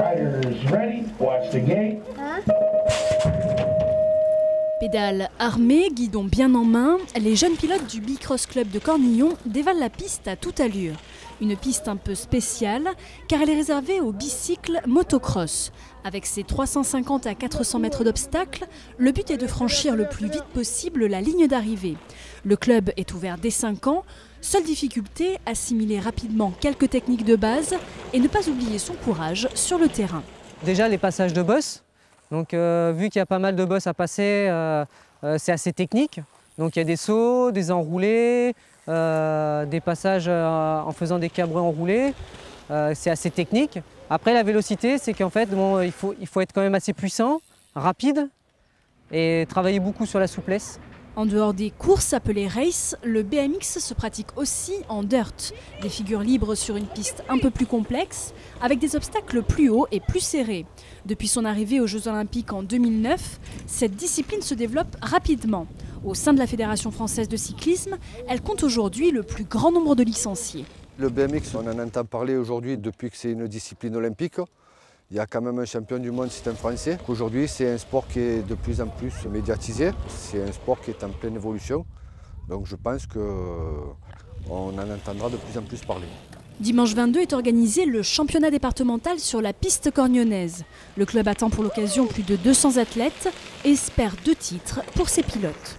Riders ready, watch the gate. Pédales armées, guidon bien en main, les jeunes pilotes du Bicross Club de Cornillon dévalent la piste à toute allure. Une piste un peu spéciale car elle est réservée aux bicycles motocross. Avec ses 350 à 400 mètres d'obstacles, le but est de franchir le plus vite possible la ligne d'arrivée. Le club est ouvert dès 5 ans. Seule difficulté, assimiler rapidement quelques techniques de base et ne pas oublier son courage sur le terrain. Déjà les passages de boss. Donc vu qu'il y a pas mal de bosses à passer, c'est assez technique. Donc il y a des sauts, des enroulés, des passages en faisant des cabreux enroulés. C'est assez technique. Après la vélocité, c'est qu'en fait bon, il faut être quand même assez puissant, rapide et travailler beaucoup sur la souplesse. En dehors des courses appelées race, le BMX se pratique aussi en dirt. Des figures libres sur une piste un peu plus complexe, avec des obstacles plus hauts et plus serrés. Depuis son arrivée aux Jeux Olympiques en 2009, cette discipline se développe rapidement. Au sein de la Fédération française de cyclisme, elle compte aujourd'hui le plus grand nombre de licenciés. Le BMX, on en entend parler aujourd'hui depuis que c'est une discipline olympique. Il y a quand même un champion du monde, c'est un Français. Aujourd'hui, c'est un sport qui est de plus en plus médiatisé. C'est un sport qui est en pleine évolution. Donc je pense qu'on en entendra de plus en plus parler. Dimanche 22 est organisé le championnat départemental sur la piste cornillonnaise. Le club attend pour l'occasion plus de 200 athlètes et espère 2 titres pour ses pilotes.